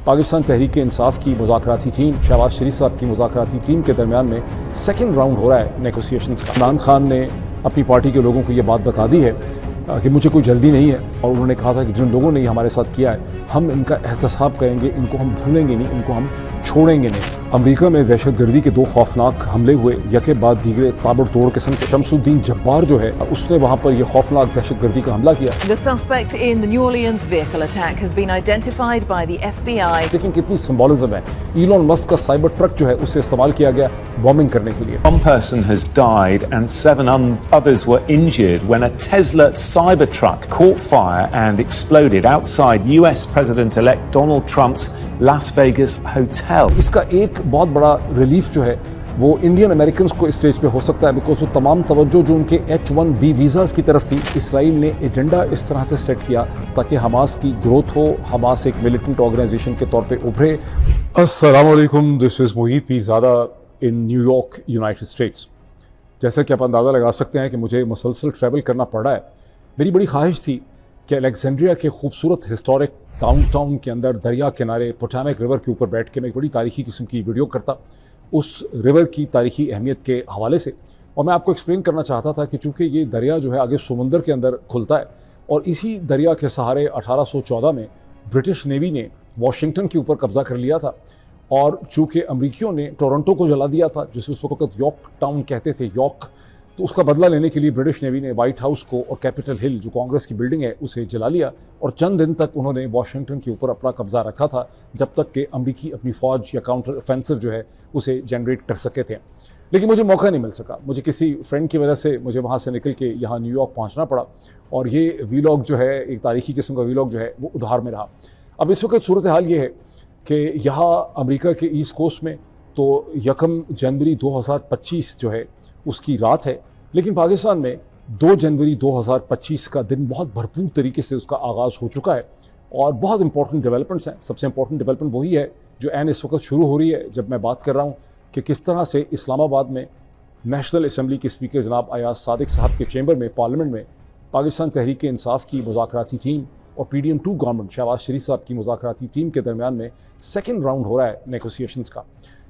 पाकिस्तान तहरीक इंसाफ की मुज़ाकराती टीम शहबाज शरीफ साहब की मुज़ाकराती टीम के दरमियान में सेकंड राउंड हो रहा है नेगोशिएशंस का। इमरान खान ने अपनी पार्टी के लोगों को ये बात बता दी है कि मुझे कोई जल्दी नहीं है, और उन्होंने कहा था कि जिन लोगों ने ये हमारे साथ किया है हम इनका एहतसाब करेंगे, इनको हम भूलेंगे नहीं, इनको हम छोड़ेंगे नहीं। अमेरिका में दहशतगर्दी के 2 खौफनाक हमले हुए, यके बाद दीगरे ताबड़तोड़ किस्म के। शमसुद्दीन जब्बार जो है उसने वहाँ पर यह खौफनाक दहशतगर्दी का हमला किया। The suspect in the New Orleans vehicle attack has been identified by the FBI. लेकिन कितनी सिंबॉलिज्म है, इलॉन मस्क का साइबर ट्रक जो है उसे इस्तेमाल किया गया बॉम्बिंग करने के लिए। One person has died and 7 others were injured when a Tesla Cybertruck caught fire and exploded outside US President-elect Donald Trump's Las Vegas hotel. इसका एक बहुत बड़ा रिलीफ जो है वो इंडियन अमेरिकन को इस स्टेज पे हो सकता है, बिकॉज वो तमाम तवज्जो जो उनके H-1B वीज़ाज़ की तरफ थी, इसराइल ने एजेंडा इस तरह से सेट किया ताकि हमास की ग्रोथ हो, हमास एक मिलिटेंट ऑर्गेनाइजेशन के तौर पे उभरे। अस्सलाम वालेकुम, this is Mohit Pirzada in New York, United states. जैसा कि आप अंदाज़ा लगा सकते हैं कि मुझे मुसलसल ट्रैवल करना पड़ रहा है। मेरी बड़ी ख्वाहिश थी कि अलेक्जेंड्रिया के खूबसूरत हिस्टोरिक डाउनटाउन के अंदर दरिया किनारे पोटामिक रिवर के ऊपर बैठ के मैं एक बड़ी तारीखी किस्म की वीडियो करता उस रिवर की तारीखी अहमियत के हवाले से। और मैं आपको एक्सप्लेन करना चाहता था कि चूँकि ये दरिया जो है आगे समुंदर के अंदर खुलता है, और इसी दरिया के सहारे 1814 में ब्रिटिश नेवी ने वाशिंगटन के ऊपर कब्ज़ा कर लिया था, और चूँकि अमरीकियों ने टोरंटो को जला दिया था जिसे उस वक्त यॉर्क टाउन कहते थे, यॉर्क, तो उसका बदला लेने के लिए ब्रिटिश नेवी ने वाइट हाउस को और कैपिटल हिल जो कांग्रेस की बिल्डिंग है उसे जला लिया, और चंद दिन तक उन्होंने वाशिंगटन के ऊपर अपना कब्जा रखा था जब तक कि अमरीकी अपनी फ़ौज या काउंटर ऑफेंसिव जो है उसे जनरेट कर सके थे। लेकिन मुझे मौका नहीं मिल सका, मुझे किसी फ्रेंड की वजह से मुझे वहाँ से निकल के यहाँ न्यूयॉर्क पहुँचना पड़ा, और ये वीलॉग जो है एक तारीखी किस्म का वीलॉग जो है वो उधार में रहा। अब इस वक्त सूरत हाल ये है कि यहाँ अमेरिका के ईस्ट कोस्ट में तो 1 जनवरी 2025 जो है उसकी रात है, लेकिन पाकिस्तान में 2 जनवरी 2025 का दिन बहुत भरपूर तरीके से उसका आगाज़ हो चुका है, और बहुत इंपॉर्टेंट डेवलपमेंट्स हैं। सबसे इंपॉर्टेंट डेवलपमेंट वही है जो एन इस वक्त शुरू हो रही है जब मैं बात कर रहा हूँ कि किस तरह से इस्लामाबाद में नेशनल असम्बली के स्पीकर जनाब अयाज सादिक साहब के चैम्बर में पार्लियामेंट में पाकिस्तान तहरीक इंसाफ की मुज़ाकराती टीम और PDM-2 गवर्नमेंट शहबाज शरीफ साहब की मुज़ाकराती टीम के दरमियान में सेकंड राउंड हो रहा है नेगोशिएशंस का।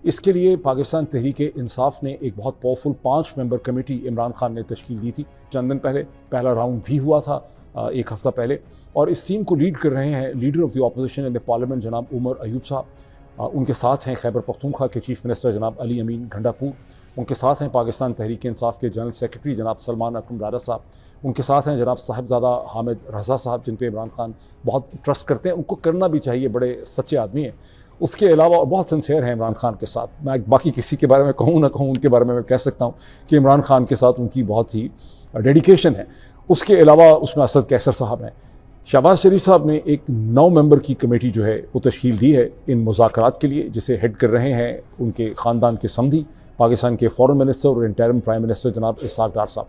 इसके लिए पाकिस्तान तहरीक इंसाफ ने एक बहुत powerful 5 member committee Imran Khan ने तश्कील दी थी चंद दिन पहले। पहला राउंड भी हुआ था एक हफ़्ता पहले, और इस टीम को लीड कर रहे हैं leader of the opposition in the parliament जनाब उमर अयूब साहब। उनके साथ हैं खैबर पख्तूनख्वा के चीफ मिनिस्टर जनाब अली अमीन घंडापुर। उनके साथ हैं पाकिस्तान तहरीक इंसाफ के जनरल सेक्रेटरी जनाब सलमान अकरम राजा साहब। उनके साथ हैं जनाब साहिबजादा हामिद रज़ा साहब, जिन पे इमरान खान बहुत ट्रस्ट करते हैं, उनको करना भी चाहिए, बड़े सच्चे आदमी हैं। उसके अलावा और बहुत सिंसियर हैं इमरान खान के साथ। मैं बाकी किसी के बारे में कहूँ ना कहूँ, उनके बारे में मैं कह सकता हूँ कि इमरान खान के साथ उनकी बहुत ही डेडिकेशन है। उसके अलावा उसमें असद कैसर साहब हैं। शहबाज शरीफ साहब ने एक 9 मेंबर की कमेटी जो है वो तश्कील दी है इन मुज़ाकरात के लिए, जिसे हेड कर रहे हैं उनके ख़ानदान के समधी पाकिस्तान के फ़ॉरेन मिनिस्टर और इंटरिम प्राइम मिनिस्टर जनाब इसाक डार साहब।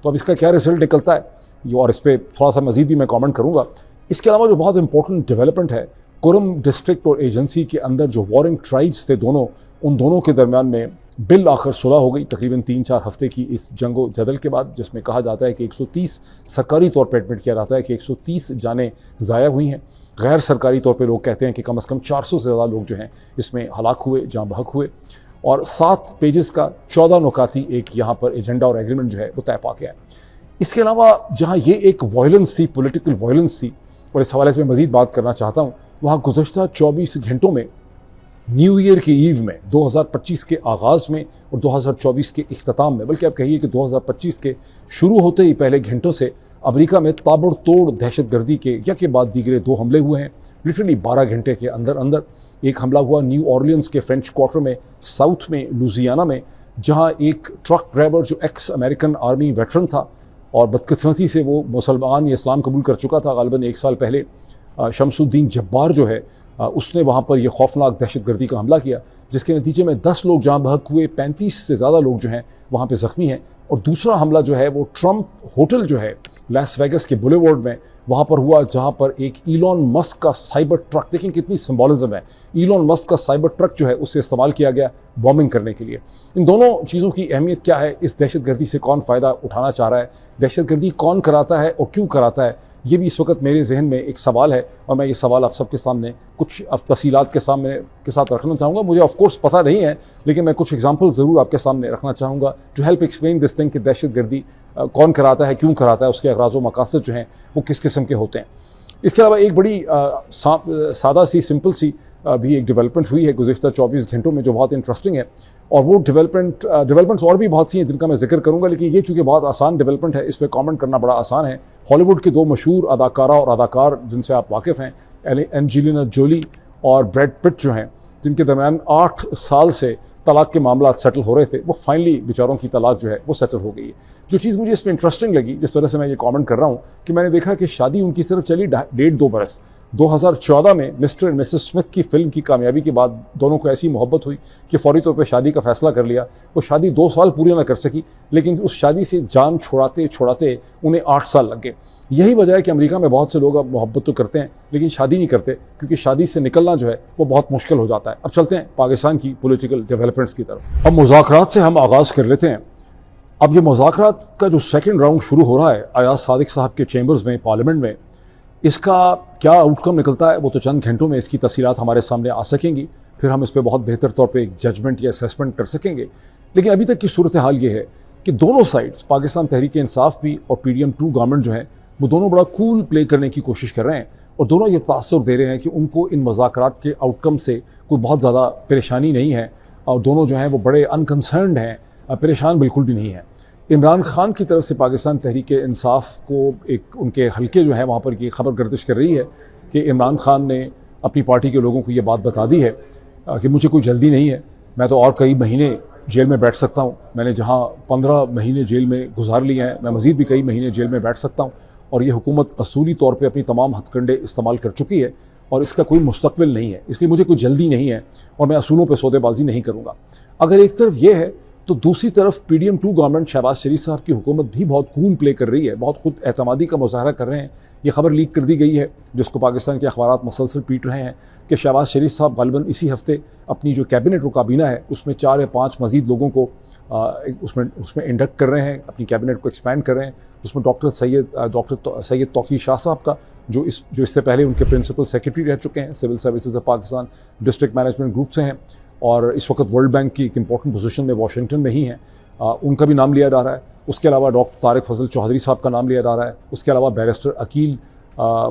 तो अब इसका क्या रिजल्ट निकलता है ये, और इस पर थोड़ा सा मज़ीद भी मैं कमेंट करूँगा। इसके अलावा जो बहुत इंपॉर्टेंट डेवलपमेंट है, कुरम डिस्ट्रिक्ट और एजेंसी के अंदर जो वॉरिंग ट्राइब्स थे दोनों, उन दोनों के दरमियान में बिल आखिर सुलह हो गई तकरीबन 3-4 हफ्ते की इस जंगो जदल के बाद, जिसमें कहा जाता है कि 130 सरकारी तौर पर एडमिट किया जाता है कि 130 जानें ज़ाया हुई हैं। गैर सरकारी तौर पर लोग कहते हैं कि कम से कम 400 से ज़्यादा लोग जो हैं इसमें हलाक हुए, जाँ बहक हुए, और 7 पेजेस का 14 नुकाती एक यहाँ पर एजेंडा और एग्रीमेंट जो है वो तय पा गया है। इसके अलावा जहाँ ये एक वायलेंस थी, पॉलिटिकल वायलेंस थी, और इस हवाले से मैं मज़ीद बात करना चाहता हूँ, वहाँ गुज़श्ता 24 घंटों में न्यू ईयर की ईव में 2025 के आगाज़ में और 2024 के इख्तिताम में, बल्कि आप कहिए कि 2025 के शुरू होते ही पहले घंटों से अमेरिका में ताबड़तोड़ दहशतगर्दी के यके बाद दीगरे 2 हमले हुए हैं। लिटरली 12 घंटे के अंदर अंदर एक हमला हुआ न्यू ऑर्लियंस के फ्रेंच क्वार्टर में, साउथ में लुजियाना में, जहाँ एक ट्रक ड्राइवर जो एक्स अमेरिकन आर्मी वेटरन था और बदकिस्मती से वो मुसलमान या इस्लाम कबूल कर चुका था ग़ालिबन 1 साल पहले, शमसुद्दीन जब्बार जो है उसने वहाँ पर यह खौफनाक दहशतगर्दी का हमला किया, जिसके नतीजे में 10 लोग जाँ बहक हुए, 35 से ज़्यादा लोग जो हैं वहाँ पे ज़ख्मी हैं। और दूसरा हमला जो है वो ट्रंप होटल जो है लास वेगस के बुलेवर्ड में वहाँ पर हुआ, जहाँ पर एक इलॉन मस्क का साइबर ट्रक, देखें कितनी सिंबॉलिज्म है, इलॉन मस्क का साइबर ट्रक जो है उससे इस्तेमाल किया गया बॉम्बिंग करने के लिए। इन दोनों चीज़ों की अहमियत क्या है, इस दहशतगर्दी से कौन फ़ायदा उठाना चाह रहा है, दहशतगर्दी कौन कराता है और क्यों कराता है, ये भी इस वक्त मेरे जहन में एक सवाल है, और मैं ये सवाल आप सबके सामने कुछ तफसीलात के साथ रखना चाहूँगा। मुझे ऑफ कोर्स पता नहीं है, लेकिन मैं कुछ एग्जांपल ज़रूर आपके सामने रखना चाहूँगा to help explain this thing कि दहशतगर्दी कौन कराता है, क्यों कराता है, उसके अगराज़ व मकासद जो हैं वो किस किस्म के होते हैं। इसके अलावा एक बड़ी सादा सी सिंपल सी भी एक डेवलपमेंट हुई है गुज़िश्ता 24 घंटों में जो बहुत इंटरेस्टिंग है, और वो डेवलपमेंट्स और भी बहुत सी हैं जिनका मैं जिक्र करूंगा, लेकिन ये चूँकि बहुत आसान डेवलपमेंट है, इस पर कमेंट करना बड़ा आसान है। हॉलीवुड के दो मशहूर अदाकारा और अदाकार जिनसे आप वाकिफ़ हैं, एंजेलिना जोली और ब्रैड पिट जो हैं, जिनके दरमियान 8 साल से तलाक के मामला सेटल हो रहे थे, वो फाइनली बेचारों की तलाक जो है वो सेटल हो गई है। जो चीज़ मुझे इसमें इंटरेस्टिंग लगी, जिस वजह से मैं ये कमेंट कर रहा हूँ, कि मैंने देखा कि शादी उनकी सिर्फ चली 1.5-2 बरस। 2014 में मिस्टर एंड मिसेस स्मिथ की फिल्म की कामयाबी के बाद दोनों को ऐसी मोहब्बत हुई कि फौरी तौर पर शादी का फैसला कर लिया। वो शादी 2 साल पूरी ना कर सकी, लेकिन उस शादी से जान छुड़ाते छुड़ाते उन्हें 8 साल लग गए। यही वजह है कि अमेरिका में बहुत से लोग अब मोहब्बत तो करते हैं लेकिन शादी नहीं करते, क्योंकि शादी से निकलना जो है वो बहुत मुश्किल हो जाता है। अब चलते हैं पाकिस्तान की पॉलिटिकल डेवलपमेंट्स की तरफ। अब मुज़ाकरात से हम आगाज़ कर लेते हैं। अब ये मुज़ाकरात का जो सेकंड राउंड शुरू हो रहा है अयाज सादिक साहब के चैम्बर्स में, पार्लियामेंट में, इसका क्या आउटकम निकलता है वो तो चंद घंटों में इसकी तफसीलात हमारे सामने आ सकेंगी, फिर हम इस पर बहुत बेहतर तौर पे एक जजमेंट या असेसमेंट कर सकेंगे। लेकिन अभी तक की सूरत हाल ये है कि दोनों साइड्स, पाकिस्तान तहरीक इंसाफ भी और PDM2 गवर्नमेंट जो है, वो दोनों बड़ा कूल प्ले करने की कोशिश कर रहे हैं, और दोनों ये तासुर दे रहे हैं कि उनको इन मुज़ाकरात के आउटकम से कोई बहुत ज़्यादा परेशानी नहीं है, और दोनों जो हैं वो बड़े अनकंसर्नड हैं, परेशान बिल्कुल भी नहीं है। इमरान खान की तरफ से पाकिस्तान तहरीक इंसाफ को एक उनके हलके जो है वहाँ पर ये खबर गर्दिश कर रही है कि इमरान खान ने अपनी पार्टी के लोगों को ये बात बता दी है कि मुझे कोई जल्दी नहीं है, मैं तो और कई महीने जेल में बैठ सकता हूँ। मैंने जहाँ 15 महीने जेल में गुजार लिए हैं, मैं मज़ीद भी कई महीने जेल में बैठ सकता हूँ, और ये हुकूमत असूली तौर पर अपनी तमाम हथकंडे इस्तेमाल कर चुकी है और इसका कोई मुस्तकबिल नहीं है, इसलिए मुझे कोई जल्दी नहीं है और मैं असूलों पर सौदेबाजी नहीं करूँगा। अगर एक तरफ ये है तो दूसरी तरफ PDM2 गवर्नमेंट शहबाज शरीफ साहब की हुकूमत भी बहुत कूल प्ले कर रही है, बहुत खुद एतमादी का मुजाहरा कर रहे हैं। ये खबर लीक कर दी गई है, जिसको पाकिस्तान के अखबारात मसलसल पीट रहे हैं, कि शहबाज शरीफ साहब गालिबन इसी हफ्ते अपनी जो कैबिनेट काबीना है उसमें 4 या 5 मज़ीद लोगों को उसमें इंडक्ट कर रहे हैं, अपनी कैबिनेट को एक्सपैंड कर रहे हैं। उसमें डॉक्टर सैयद तौकीर शाह साहब का, जो इससे पहले उनके प्रिंसिपल सेक्रेटरी रह चुके हैं, civil services of Pakistan district management group से हैं, और इस वक्त वर्ल्ड बैंक की एक इंपॉर्टेंट पोजीशन में वाशिंगटन में ही हैं, उनका भी नाम लिया जा रहा है। उसके अलावा डॉक्टर तारिक फजल चौधरी साहब का नाम लिया जा रहा है। उसके अलावा बैरिस्टर अकील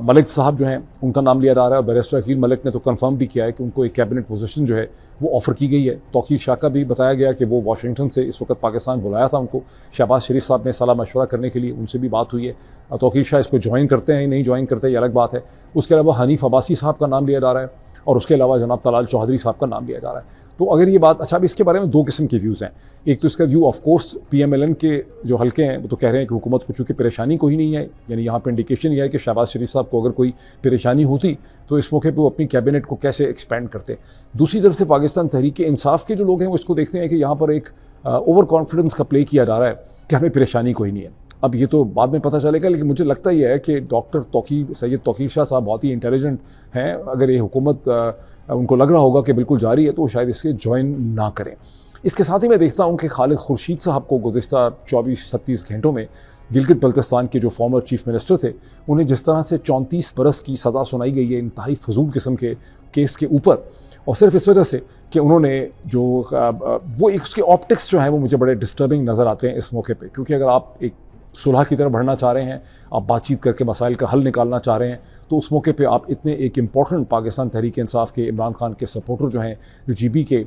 मलिक साहब जो हैं उनका नाम लिया जा रहा है। बैरिस्टर अकील मलिक ने तो कंफर्म भी किया है कि उनको एक कैबिनेट पोजीशन जो है वो ऑफ़र की गई है। तौकीर शाह का भी बताया गया कि वो वाशिंगटन से इस वक्त पाकिस्तान बुलाया था उनको, शहबाज शरीफ साहब ने सलाह मशवरा करने के लिए, उनसे भी बात हुई है। तौकीर शाह इसको ज्वाइन करते हैं नहीं ज्वाइन करते ये अलग बात है। उसके अलावा हनीफ अब्बासी साहब का नाम लिया जा रहा है, और उसके अलावा जनाब तलाल चौधरी साहब का नाम लिया जा रहा है। तो अगर ये बात, अच्छा, अब इसके बारे में 2 किस्म के व्यूज़ हैं। एक तो इसका व्यू ऑफ कोर्स PMLN के जो हल्के हैं वो तो कह रहे हैं कि हुकूमत को चूँकि परेशानी कोई नहीं है, यानी यहाँ पे इंडिकेशन ये है कि शहबाज शरीफ साहब को अगर कोई परेशानी होती तो इस मौके पर वो अपनी कैबिनेट को कैसे एक्सपेंड करते। दूसरी तरफ से पाकिस्तान तहरीक इंसाफ के जो लोग हैं वो इसको देखते हैं कि यहाँ पर एक ओवर कॉन्फिडेंस का प्ले किया जा रहा है कि हमें परेशानी कोई नहीं है। अब ये तो बाद में पता चलेगा, लेकिन मुझे लगता ही है कि डॉक्टर सैयद तौकीर शाह साहब बहुत ही इंटेलिजेंट हैं। अगर ये हुकूमत उनको लग रहा होगा कि बिल्कुल जारी है तो शायद इसके ज्वाइन ना करें। इसके साथ ही मैं देखता हूँ कि खालिद खुर्शीद साहब को गुज़िश्ता 24-37 घंटों में गिलगित बल्तिस्तान के जो फॉर्मर चीफ मिनिस्टर थे, उन्हें जिस तरह से 34 बरस की सज़ा सुनाई गई है इंतहाई फजूल किस्म के केस के ऊपर, और सिर्फ इस वजह से कि उन्होंने जो वो एक उसके ऑप्टिक्स जो हैं वो मुझे बड़े डिस्टर्बिंग नज़र आते हैं इस मौके पे। क्योंकि अगर आप एक सुलह की तरफ बढ़ना चाह रहे हैं, आप बातचीत करके मसाइल का हल निकालना चाह रहे हैं, तो उस मौके पे आप इतने एक इम्पॉर्टेंट पाकिस्तान तहरीक इंसाफ के इमरान खान के सपोर्टर जो हैं, जो GB के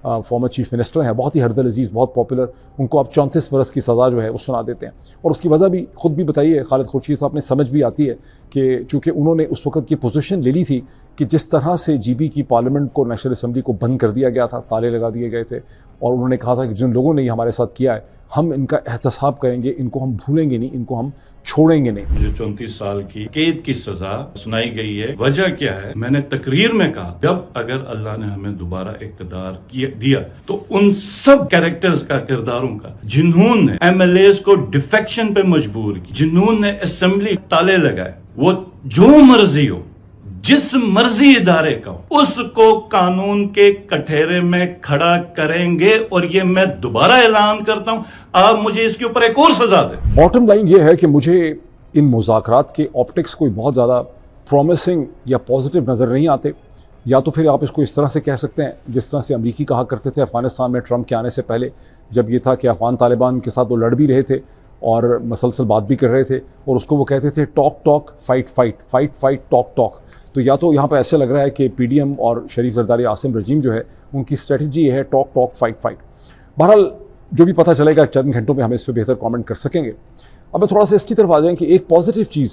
फॉर्मर चीफ मिनिस्टर हैं, बहुत ही हरदल अजीज़, बहुत पॉपुलर, उनको आप 34 बरस की सज़ा जो है वो सुना देते हैं। और उसकी वजह भी खुद भी बताई है खालिद खुर्शीद साहब ने, समझ भी आती है कि चूँकि उन्होंने उस वक्त की पोजीशन ले ली थी कि जिस तरह से GB की पार्लियामेंट को, नेशनल असम्बली को बंद कर दिया गया था, ताले लगा दिए गए थे, और उन्होंने कहा था कि जिन लोगों ने ये हमारे साथ किया है हम इनका एहतसाब करेंगे, इनको हम भूलेंगे नहीं, इनको हम छोड़ेंगे नहीं। मुझे 34 साल की कैद की सजा सुनाई गई है। वजह क्या है? मैंने तकरीर में कहा, जब अगर अल्लाह ने हमें दोबारा इक़्तिदार दिया तो उन सब कैरेक्टर्स का, किरदारों का, जिन्होंने MLAs को डिफेक्शन पे मजबूर की, जिन्होंने असेंबली ताले लगाए, वो जो मर्जी हो, जिस मर्जी इदारे का हो, उसको कानून के कठेरे में खड़ा करेंगे। और ये मैं दोबारा ऐलान करता हूं, आप मुझे इसके ऊपर एक और सजा दें। बॉटम लाइन ये है कि मुझे इन मुज़ाकरात के ऑप्टिक्स कोई बहुत ज़्यादा प्रॉमिसिंग या पॉजिटिव नज़र नहीं आते। या तो फिर आप इसको इस तरह से कह सकते हैं जिस तरह से अमरीकी कहा करते थे अफ़गानिस्तान में ट्रंप के आने से पहले, जब ये था कि अफ़गान तालिबान के साथ वो लड़ भी रहे थे और मसलसल बात भी कर रहे थे, और उसको वो कहते थे talk talk fight fight, fight fight talk talk. तो या तो यहाँ पर ऐसे लग रहा है कि PDM और शरीफ जरदारी आसिम रजीम जो है उनकी स्ट्रेटजी है टॉक टॉक फाइट फाइट। बहरहाल जो भी पता चलेगा चंद घंटों में हम इस पर बेहतर कमेंट कर सकेंगे। अब मैं थोड़ा सा इसकी तरफ आ जाएं कि एक पॉजिटिव चीज़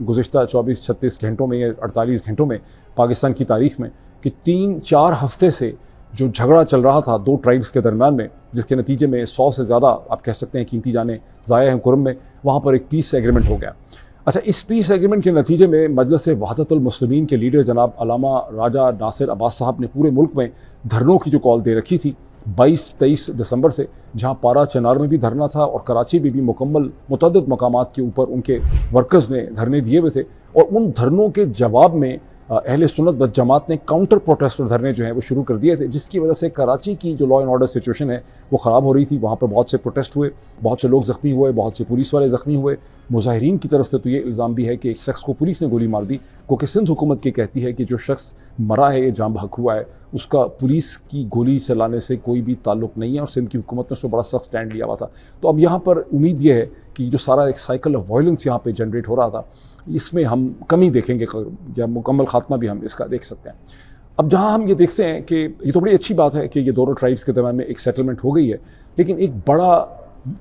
गुज़िश्ता 24-36 घंटों में या 48 घंटों में पाकिस्तान की तारीख़ में, कि 3-4 हफ्ते से जो झगड़ा चल रहा था दो ट्राइब्स के दरमियान में, जिसके नतीजे में 100 से ज़्यादा आप कह सकते हैं कीमती जानें ज़ाया हैं कुरम में, वहाँ पर एक पीस एग्रीमेंट हो गया। अच्छा, इस पीस एग्रीमेंट के नतीजे में मजलिस वहदतुल मुस्लिमीन के लीडर जनाब अल्लामा राजा नासिर अब्बास साहब ने पूरे मुल्क में धरनों की जो कॉल दे रखी थी 22-23 दिसंबर से, जहां पारा चनार में भी धरना था और कराची में भी मुकम्मल मुतअद्दिद मकामात के ऊपर उनके वर्कर्स ने धरने दिए हुए थे, और उन धरनों के जवाब में अहले सुन्नत व जमात ने काउंटर प्रोटेस्ट धरने जो हैं वो शुरू कर दिए थे, जिसकी वजह से कराची की जो लॉ एंड ऑर्डर सिचुएशन है वो ख़राब हो रही थी। वहाँ पर बहुत से प्रोटेस्ट हुए, बहुत से लोग ज़ख्मी हुए, बहुत से पुलिस वाले ज़ख्मी हुए। मुजाहिरीन की तरफ से तो ये इल्ज़ाम भी है कि एक शख्स को पुलिस ने गोली मार दी, क्योंकि सिंध हुकूमत की कहती है कि जो शख्स मरा है, ये जाम बहक हुआ है, उसका पुलिस की गोली चलाने से कोई भी ताल्लुक़ नहीं है, और सिंध की हुकूमत ने उसको बड़ा सख्त स्टैंड लिया हुआ था। तो अब यहाँ पर उम्मीद ये है कि जो सारा एक साइकिल ऑफ वायलेंस यहाँ पे जनरेट हो रहा था, इसमें हम कमी देखेंगे या मुकम्मल खात्मा भी हम इसका देख सकते हैं। अब जहाँ हम ये देखते हैं कि ये तो बड़ी अच्छी बात है कि ये दोनों ट्राइब्स के दरमियान में एक सेटलमेंट हो गई है, लेकिन एक बड़ा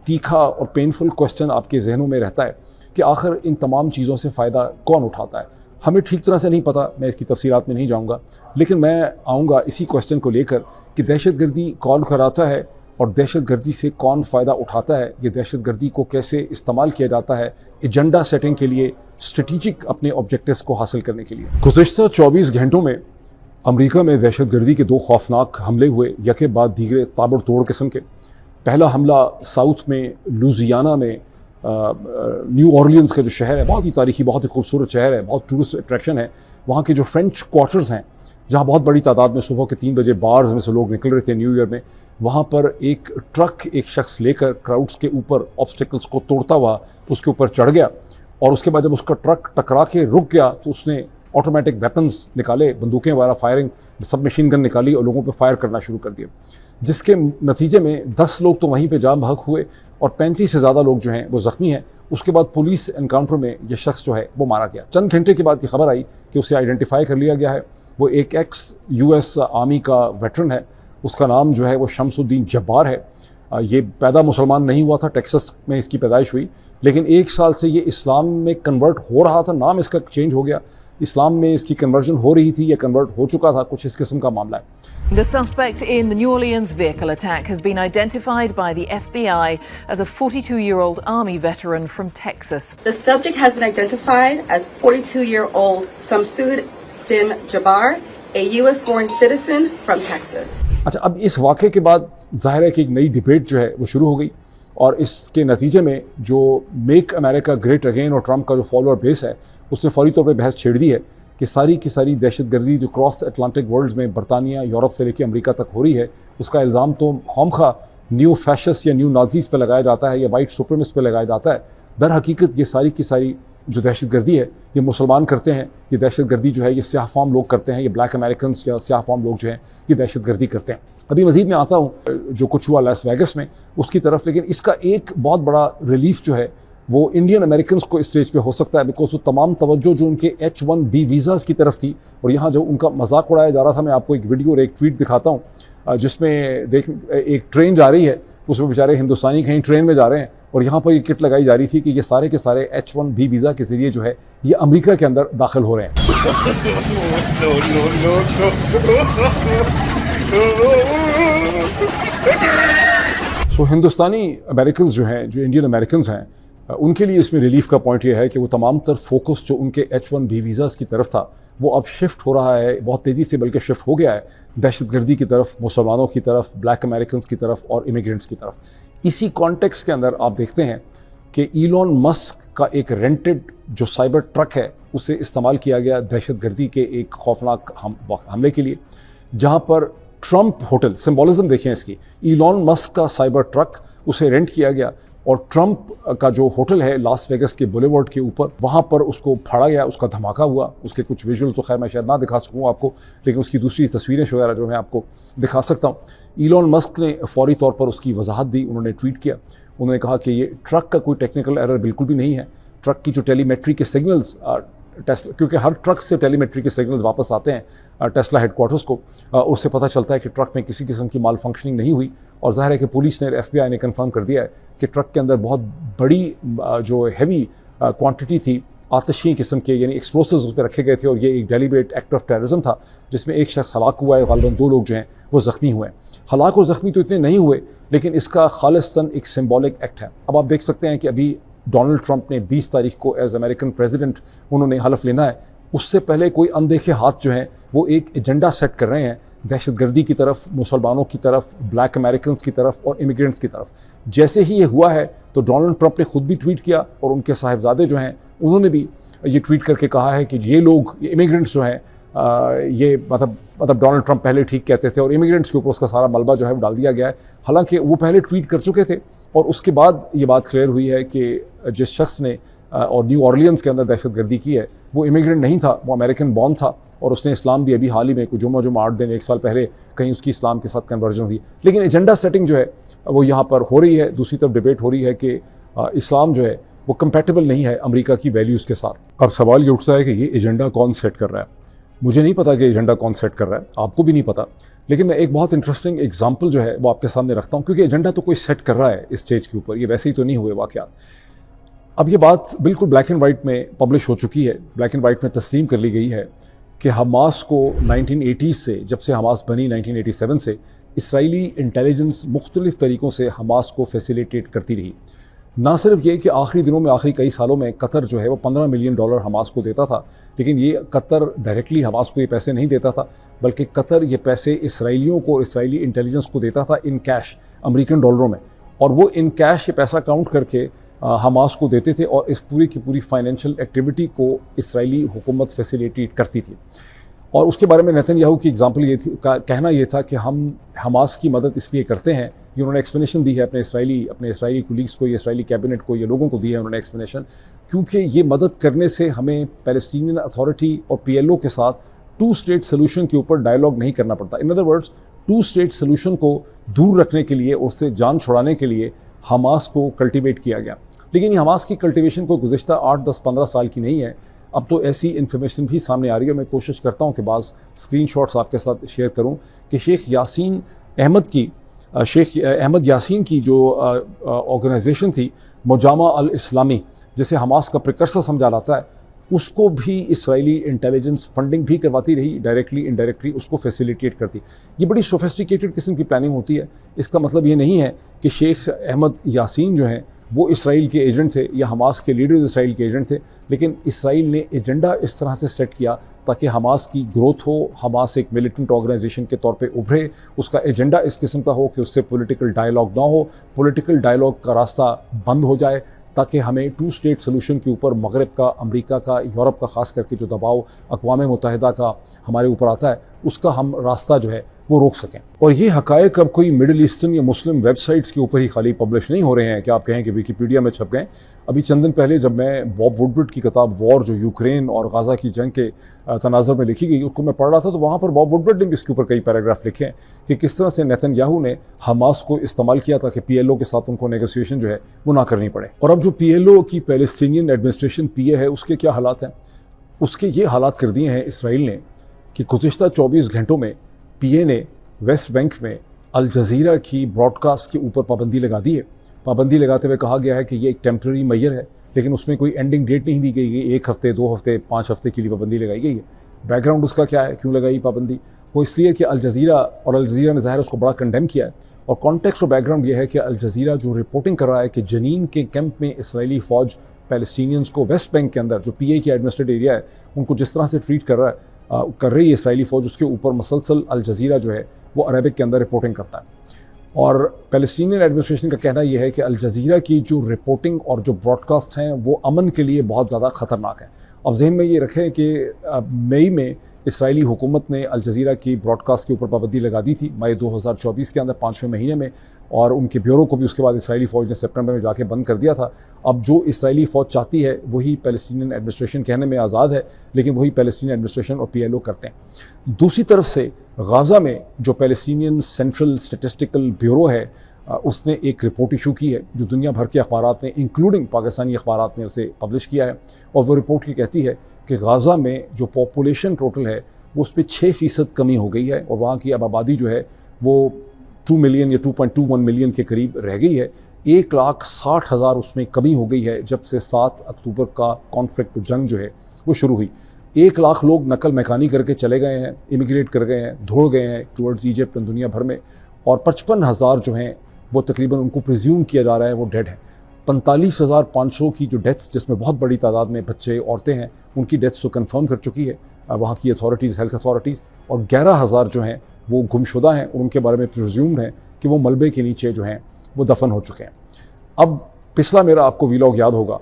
तीखा और पेनफुल क्वेश्चन आपके जहनों में रहता है कि आखिर इन तमाम चीज़ों से फ़ायदा कौन उठाता है। हमें ठीक तरह से नहीं पता, मैं इसकी तफसीलात में नहीं जाऊँगा, लेकिन मैं आऊँगा इसी क्वेश्चन को लेकर कि दहशतगर्दी कौन कराता है और दहशतगर्दी से कौन फ़ायदा उठाता है, ये दहशतगर्दी को कैसे इस्तेमाल किया जाता है एजेंडा सेटिंग के लिए, स्ट्रेटिजिक अपने ऑब्जेक्टिव्स को हासिल करने के लिए। गुज़िश्ता 24 घंटों में अमेरिका में दहशतगर्दी के 2 खौफनाक हमले हुए, यके बाद दीगरे ताबड़तोड़ किस्म के। पहला हमला साउथ में लुजियाना में न्यू ऑरलियंस का जो शहर है, बहुत ही तारीखी, बहुत ही खूबसूरत शहर है, बहुत टूरिस्ट अट्रैक्शन है। वहाँ के जो फ्रेंच क्वार्टर्स हैं, जहाँ बहुत बड़ी तादाद में सुबह के 3 बजे बार्स में से लोग निकल रहे थे न्यू ईयर में, वहाँ पर एक ट्रक एक शख्स लेकर क्राउड्स के ऊपर ऑब्स्टिकल्स को तोड़ता हुआ उसके ऊपर चढ़ गया, और उसके बाद जब उसका ट्रक टकरा के रुक गया तो उसने ऑटोमेटिक वेपन्स निकाले, बंदूकें वगैरह, फायरिंग, सब मशीन गन निकाली और लोगों पे फायर करना शुरू कर दिया, जिसके नतीजे में 10 लोग तो वहीं पे जाम बहक हुए और 35 से ज़्यादा लोग जो हैं वो ज़ख्मी हैं। उसके बाद पुलिस एनकाउंटर में ये शख्स जो है वो मारा गया। चंद घंटे के बाद की खबर आई कि उसे आइडेंटिफाई कर लिया गया है। वो एक US आर्मी का वेटरन है, उसका नाम जो है वो शमसुद्दीन जब्बार है। ये पैदा मुसलमान नहीं हुआ था, टेक्सास में इसकी पैदाइश हुई, लेकिन 1 साल से ये इस्लाम में कन्वर्ट हो रहा था, नाम इसका चेंज हो गया, इस्लाम में इसकी कन्वर्जन हो रही थी या कन्वर्ट हो चुका था, कुछ इस किस्म का मामला है। The suspect in the New Orleans vehicle attack has been identified by the FBI as a 42-year-old Army veteran from Texas. The subject has been identified as 42-year-old Shamsuddin Jabbar, a US-born citizen from Texas. अच्छा, अब इस वाक़े के बाद ज़ाहिर है कि एक नई डिबेट जो है वो शुरू हो गई, और इसके नतीजे में जो मेक अमेरिका ग्रेट अगेन और ट्रंप का जो फॉलोअर बेस है उसने फौरी तौर पे बहस छेड़ दी है कि सारी की सारी दहशतगर्दी जो क्रॉस अटलांटिक वर्ल्ड्स में बरतानिया, यूरोप से लेकर अमेरिका तक हो रही है, उसका इल्ज़ाम तो खौमखा न्यू फैशिस्ट या न्यू नाजीज़ पे लगाया जाता है या वाइट सुप्रीमिस्ट पे लगाया जाता है। दर हकीकत ये सारी की सारी जो दहशतगर्दी है ये मुसलमान करते हैं, ये दहशतगर्दी जो है ये स्याह फाम लोग करते हैं, ये ब्लैक अमेरिकन या स्याह फाम लोग जो हैं ये दहशतगर्दी करते हैं। अभी मज़ीद में आता हूँ जो कुछ हुआ लास वेगस में उसकी तरफ, लेकिन इसका एक बहुत बड़ा रिलीफ जो है वो इंडियन अमेरिकन को इस स्टेज पे हो सकता है, बिकॉज वो तमाम तवज्जो जो उनके H-1B वीज़ाज़ की तरफ थी और यहाँ जो उनका मजाक उड़ाया जा रहा था। मैं आपको एक वीडियो और एक ट्वीट दिखाता हूँ जिसमें एक ट्रेन जा रही है, उसमें बेचारे हिंदुस्तानी कहीं ट्रेन में जा रहे हैं और यहाँ पर ये किट लगाई जा रही थी कि ये सारे के सारे H-1B वीज़ा के ज़रिए जो है ये अमेरिका के अंदर दाखिल हो रहे हैं। सो हिंदुस्तानी अमेरिकन जो हैं, जो इंडियन अमेरिकन हैं, उनके लिए इसमें रिलीफ का पॉइंट ये है कि वो तमाम तर फोकस जो उनके H-1B वीज़ाज़ की तरफ था वो अब शिफ्ट हो रहा है, बहुत तेज़ी से बल्कि शिफ्ट हो गया है दहशतगर्दी की तरफ, मुसलमानों की तरफ, ब्लैक अमेरिकन की तरफ और इमिग्रेंट्स की तरफ। इसी कॉन्टेक्स्ट के अंदर आप देखते हैं कि ईलॉन मस्क का एक रेंटेड जो साइबर ट्रक है उसे इस्तेमाल किया गया दहशतगर्दी के एक खौफनाक हमले के लिए, जहाँ पर ट्रंप होटल, सिंबॉलिज्म देखें इसकी, ईलॉन मस्क का साइबर ट्रक उसे रेंट किया गया और ट्रंप का जो होटल है लास वेगस के बुलेवर्ड के ऊपर, वहाँ पर उसको फाड़ा गया, उसका धमाका हुआ। उसके कुछ विजुअल तो खैर मैं शायद ना दिखा सकूँ आपको, लेकिन उसकी दूसरी तस्वीरें वगैरह जो मैं आपको दिखा सकता हूँ। इलॉन मस्क ने फौरी तौर पर उसकी वजाहत दी, उन्होंने ट्वीट किया, उन्होंने कहा कि ये ट्रक का कोई टेक्निकल एरर बिल्कुल भी नहीं है। ट्रक की जो टेलीमेट्री के सिग्नल्स टेस्ला, क्योंकि हर ट्रक से टेलीमेट्री के सिग्नल्स वापस आते हैं टेस्ला हेडक्वार्टर्स को, उससे पता चलता है कि ट्रक में किसी किस्म की माल फंक्शनिंग नहीं हुई। और जाहिर है कि पुलिस ने, FBI ने कंफर्म कर दिया है कि ट्रक के अंदर बहुत बड़ी जो हैवी क्वांटिटी थी आतशी किस्म के, यानी एक्सप्लोसिव्स उस पर रखे गए थे, और ये एक डेलिब्रेट एक्ट ऑफ टेररिज्म था जिसमें एक शख्स हलाक हुआ है, गालिबन 2 लोग जो हैं वो ज़ख्मी हुए हैं। हलाक और ज़ख्मी तो इतने नहीं हुए, लेकिन इसका खालिस्तन एक सिंबॉलिक एक्ट है। अब आप देख सकते हैं कि अभी डोनाल्ड ट्रंप ने 20 तारीख को एज अमेरिकन प्रेसिडेंट उन्होंने हलफ लेना है। उससे पहले कोई अनदेखे हाथ जो हैं वो एक एजेंडा सेट कर रहे हैं दहशतगर्दी की तरफ, मुसलमानों की तरफ, ब्लैक अमेरिकन की तरफ और इमिग्रेंट्स की तरफ। जैसे ही ये हुआ है तो डोनाल्ड ट्रंप ने खुद भी ट्वीट किया और उनके साहिबजादे जो हैं उन्होंने भी ये ट्वीट करके कहा है कि ये लोग, ये इमिग्रेंट्स जो हैं, ये मतलब डोनाल्ड ट्रंप पहले ठीक कहते थे और इमिग्रेंट्स के ऊपर उसका सारा मलबा जो है वो डाल दिया गया है। हालांकि वो पहले ट्वीट कर चुके थे और उसके बाद ये बात क्लियर हुई है कि जिस शख्स ने और न्यू ऑरलियंस के अंदर दहशतगर्दी की है वो इमिग्रेंट नहीं था, वो अमेरिकन बॉर्न था, और उसने इस्लाम भी अभी हाल ही में कुछ जुम्मा 8 दिन 1 साल पहले कहीं उसकी इस्लाम के साथ कन्वर्जन हुई। लेकिन एजेंडा सेटिंग जो है वो यहाँ पर हो रही है। दूसरी तरफ डिबेट हो रही है कि इस्लाम जो है वो कंपैटिबल नहीं है अमेरिका की वैल्यूज़ के साथ। अब सवाल ये उठता है कि ये एजेंडा कौन सेट कर रहा है। मुझे नहीं पता कि एजेंडा कौन सेट कर रहा है, आपको भी नहीं पता, लेकिन मैं एक बहुत इंटरेस्टिंग एग्जांपल जो है वो आपके सामने रखता हूँ, क्योंकि एजेंडा तो कोई सेट कर रहा है इस स्टेज के ऊपर, ये वैसे ही तो नहीं हुए वाक़यात। अब ये बात बिल्कुल ब्लैक एंड वाइट में पब्लिश हो चुकी है, ब्लैक एंड वाइट में तस्लीम कर ली गई है कि हमास को 1980s से, जब से हमास बनी 1987 से, इसराइली इंटेलिजेंस मुख्तलिफ़ तरीक़ों से हमास को फैसिलिटेट करती रही। ना सिर्फ ये कि आखिरी दिनों में, आखिरी कई सालों में कतर जो है वो $15 मिलियन हमास को देता था, लेकिन ये कतर डायरेक्टली हमास को ये पैसे नहीं देता था, बल्कि कतर ये पैसे इसराइलियों को, इसराइली इंटेलिजेंस को देता था इन कैश, अमेरिकन डॉलरों में, और वो इन कैश ये पैसा काउंट करके हमास को देते थे और इस पूरी की पूरी फाइनेंशियल एक्टिविटी को इसराइली हुकूमत फैसिलिटेट करती थी। और उसके बारे में नेतन्याहू की एग्जांपल ये थी, कहना ये था कि हम हमास की मदद इसलिए करते हैं, कि उन्होंने एक्सप्लेनेशन दी है अपने इसराइली कुलीग्स को, ये इसराइली कैबिनेट को, ये लोगों को दी है उन्होंने एक्सप्लेनेशन, क्योंकि ये मदद करने से हमें पैलेस्टीनियन अथॉरिटी और PLO के साथ 2 स्टेट सोल्यूशन के ऊपर डायलॉग नहीं करना पड़ता। In other words, 2 state solution को दूर रखने के लिए, उससे जान छुड़ाने के लिए हमास को कल्टिवेट किया गया। लेकिन ये हमास की कल्टिवेशन को गुज़िश्ता 8, 10, 15 साल की नहीं है। अब तो ऐसी इन्फॉर्मेशन भी सामने आ रही है। मैं कोशिश करता हूँ कि बाज़ स्क्रीनशॉट्स आपके साथ शेयर करूँ कि शेख अहमद यासीन की जो ऑर्गेनाइजेशन थी मुजामा अल इस्लामी, जिसे हमास का प्रिकर्सर समझा जाता है, उसको भी इसराइली इंटेलिजेंस फंडिंग भी करवाती रही, डायरेक्टली इनडायरेक्टली उसको फैसिलिटेट करती। ये बड़ी सोफिस्टिकेटेड किस्म की प्लानिंग होती है। इसका मतलब ये नहीं है कि शेख अहमद यासीन जो हैं वो इसराइल के एजेंट थे या हमास के लीडर्स इसराइल के एजेंट थे, लेकिन इसराइल ने एजेंडा इस तरह से सेट किया ताकि हमास की ग्रोथ हो, हमास एक मिलिटेंट ऑर्गेनाइजेशन के तौर पे उभरे। उसका एजेंडा इस किस्म का हो कि उससे पॉलिटिकल डायलॉग ना हो, पॉलिटिकल डायलॉग का रास्ता बंद हो जाए, ताकि हमें 2 स्टेट सोल्यूशन के ऊपर मगरब का, अमेरिका का, यूरोप का, ख़ास करके जो दबाव अक़वाम मुत्तहिदा का हमारे ऊपर आता है, उसका हम रास्ता जो है वो रोक सकें। और ये हक़ायक़ अब कोई मिडिल ईस्टर्न या मुस्लिम वेबसाइट्स के ऊपर ही खाली पब्लिश नहीं हो रहे हैं कि आप कहें कि विकीपीडिया में छप गए। अभी चंद दिन पहले जब मैं बॉब वुडवर्ड की किताब वॉर, जो यूक्रेन और गाज़ा की जंग के तनाज़ुर में लिखी गई, उसको मैं पढ़ रहा था, तो वहाँ पर बॉब वुडवर्ड ने भी इसके ऊपर कई पैराग्राफ लिखे हैं कि किस तरह से नेतन्याहू ने हमास को इस्तेमाल किया ताकि PLO के साथ उनको नेगोशिएशन जो है वो ना करनी पड़े। और अब जो PLO की पैलेस्टीनियन एडमिनिस्ट्रेशन PA है, उसके क्या हालात हैं? उसके ये हालात कर दिए हैं इसराइल ने कि गुज़िश्ता 24 घंटों में PA ने वेस्ट बैंक में अल जज़ीरा की ब्रॉडकास्ट के ऊपर पाबंदी लगा दी है। पाबंदी लगाते हुए कहा गया है कि ये एक टेम्प्रेरी मेजर है, लेकिन उसमें कोई एंडिंग डेट नहीं दी गई है। 1 हफ़्ते, 2 हफ़्ते, 5 हफ़्ते के लिए पाबंदी लगाई गई है। बैकग्राउंड उसका क्या है, क्यों लगाई पाबंदी? वो इसलिए कि अल जज़ीरा ने ज़ाहिर उसको बड़ा कंडेम किया है। और कॉन्टेक्स्ट और बैकग्राउंड ये है कि अल जज़ीरा जो रिपोर्टिंग कर रहा है कि जनीन के कैंप में इसराइली फ़ौज पैलेस्टीनियंस को वेस्ट बैंक के अंदर, जो PA की एडमिनिस्ट्रेटिव एरिया है, उनको जिस तरह से ट्रीट कर रही है इसराइली फ़ौज, उसके ऊपर मसलसल अल जज़ीरा जो है वो अरबिक के अंदर रिपोर्टिंग करता है। और पैलेस्टीनियन एडमिनिस्ट्रेशन का कहना यह है कि अल जज़ीरा की जो रिपोर्टिंग और जो ब्रॉडकास्ट हैं वो अमन के लिए बहुत ज़्यादा ख़तरनाक है। अब जहन में ये रखें कि मई में इसराइली हुकूमत ने अल जज़ीरा की ब्रॉडकास्ट के ऊपर पाबंदी लगा दी थी मई 2024 के अंदर 5वें महीने में, और उनके ब्यूरो को भी उसके बाद इसराइली फ़ौज ने सितंबर में जाके बंद कर दिया था। अब जो इसराइली फ़ौज चाहती है वही पैलेस्टीनियन एडमिनिस्ट्रेशन कहने में आज़ाद है, लेकिन वही पैलेस्टीनियन एडमिनिस्ट्रेशन और PLO करते हैं। दूसरी तरफ से गाज़ा में जो पैलेस्टीनियन सेंट्रल स्टैटिस्टिकल ब्यूरो है उसने एक रिपोर्ट इशू की है जो दुनिया भर के अखबारात ने इंक्लूडिंग पाकिस्तानी अखबारात ने उसे पब्लिश किया है, और वो रिपोर्ट की कहती है कि गाज़ा में जो पॉपुलेशन टोटल है वो उस पर 6% कमी हो गई है, और वहाँ की अब आबादी जो है वो 2 मिलियन या 2.21 मिलियन के करीब रह गई है। 1,60,000 उसमें कमी हो गई है जब से 7 अक्टूबर का कॉन्फ्लिक्ट जंग जो है वो शुरू हुई। 1 लाख लोग नकल मकानी करके चले गए हैं, इमिग्रेट कर गए हैं, दौड़ गए हैं टुवर्ड्स ईजिप्ट दुनिया भर में, और 55,000 जो हैं वो तकरीबन उनको प्रिज्यूम किया जा रहा है वो डेड हैं। 45,500 की जो डेथ्स, जिसमें बहुत बड़ी तादाद में बच्चे औरतें हैं, उनकी डेथ्स तो कंफर्म कर चुकी है वहाँ की अथॉरिटीज़, हेल्थ अथॉरिटीज़, और 11,000 जो हैं वो गुमशुदा हैं और उनके बारे में प्रिज्यूम्ड हैं कि वो मलबे के नीचे जो हैं वो दफन हो चुके हैं। अब पिछला मेरा आपको वीलॉग याद होगा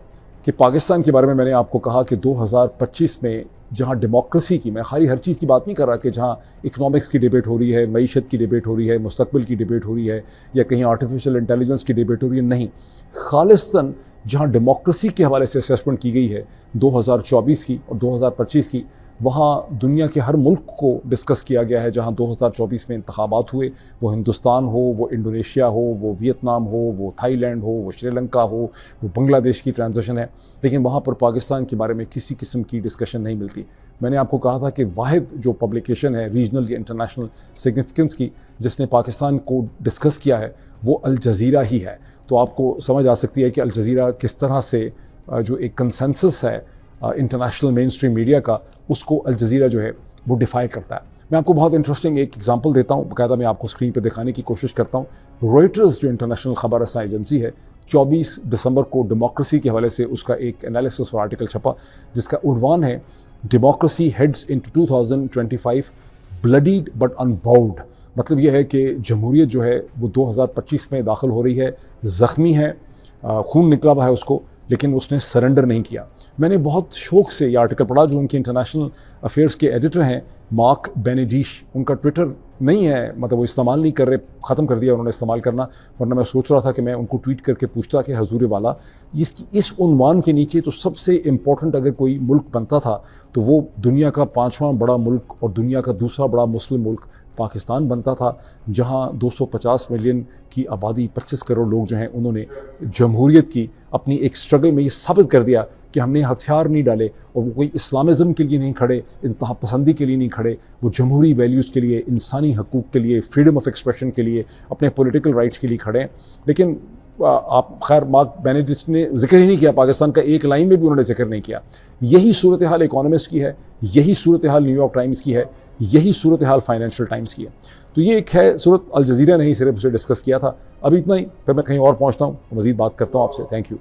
कि पाकिस्तान के बारे में मैंने आपको कहा कि 2025 में जहाँ डेमोक्रेसी की, मैं खाली हर चीज़ की बात नहीं कर रहा कि जहाँ इकनॉमिक्स की डिबेट हो रही है, मईशत की डिबेट हो रही है, मुस्तकबिल की डिबेट हो रही है, या कहीं आर्टिफिशियल इंटेलिजेंस की डिबेट हो रही है, नहीं, खालिस्तन जहाँ डेमोक्रेसी के हवाले से असेसमेंट की गई है 2024 की और 2025 की, वहाँ दुनिया के हर मुल्क को डिस्कस किया गया है जहाँ 2024 में इंतखाबात हुए, वो हिंदुस्तान हो, वो इंडोनेशिया हो, वो वियतनाम हो, वो थाईलैंड हो, वो श्रीलंका हो, वो बांग्लादेश की ट्रांजिशन है, लेकिन वहाँ पर पाकिस्तान के बारे में किसी किस्म की डिस्कशन नहीं मिलती। मैंने आपको कहा था कि वाहिद जो पब्लिकेशन है रीजनल या इंटरनेशनल सिग्निफिकेंस की जिसने पाकिस्तान को डिस्कस किया है वो अल जज़ीरा ही है। तो आपको समझ आ सकती है कि अल जज़ीरा किस तरह से जो एक कंसेंसस है इंटरनेशनल मेन स्ट्रीम मीडिया का, उसको अल जज़ीरा जो है वो डिफ़ाई करता है। मैं आपको बहुत इंटरेस्टिंग एक एग्जांपल देता हूँ, बाकायदा मैं आपको स्क्रीन पे दिखाने की कोशिश करता हूँ। रॉयटर्स जो इंटरनेशनल खबर रसा एजेंसी है, 24 दिसंबर को डेमोक्रेसी के हवाले से उसका एक एनालिसिस और आर्टिकल छपा जिसका उन्वान है democracy heads into 2025 bloodied but unbound. मतलब यह है कि जमहूरियत जो है वो 2025 में दाखिल हो रही है, ज़ख्मी है, खून निकला हुआ है उसको, लेकिन उसने सरेंडर नहीं किया। मैंने बहुत शौक़ से ये आर्टिकल पढ़ा जो उनके इंटरनेशनल अफेयर्स के एडिटर हैं मार्क बेनेडिश, उनका ट्विटर नहीं है, मतलब वो इस्तेमाल नहीं कर रहे, ख़त्म कर दिया उन्होंने इस्तेमाल करना, वरना मैं सोच रहा था कि मैं उनको ट्वीट करके पूछता कि हजूर वाला इस उन्वान के नीचे तो सबसे इम्पोर्टेंट अगर कोई मुल्क बनता था तो वो दुनिया का 5वां बड़ा मुल्क और दुनिया का दूसरा बड़ा मुस्लिम मुल्क पाकिस्तान बनता था, जहां 250 मिलियन की आबादी 25 करोड़ लोग जो हैं उन्होंने जमहूरियत की अपनी एक स्ट्रगल में ये साबित कर दिया कि हमने हथियार नहीं डाले, और वो कोई इस्लामिज़म के लिए नहीं खड़े, इंतहा पसंदी के लिए नहीं खड़े, वो जमहूरी वैल्यूज़ के लिए, इंसानी हकूक़ के लिए, फ्रीडम ऑफ एक्सप्रेशन के लिए, अपने पॉलिटिकल राइट्स के लिए खड़े हैं। लेकिन आप खैर मार्क बेनेडिक्ट ने जिक्र ही नहीं किया, पाकिस्तान का एक लाइन में भी उन्होंने जिक्र नहीं किया। यही सूरत हाल इकोनॉमिस्ट की है, यही सूरत हाल न्यूयॉर्क टाइम्स की है, यही सूरत हाल फाइनेंशियल टाइम्स की है। तो ये एक है सूरत, अल जज़ीरा ने ही सिर्फ उसे डिस्कस किया था। अभी इतना ही, फिर मैं कहीं और पहुँचता हूँ, मज़ीद बात करता हूँ आपसे। Thank you.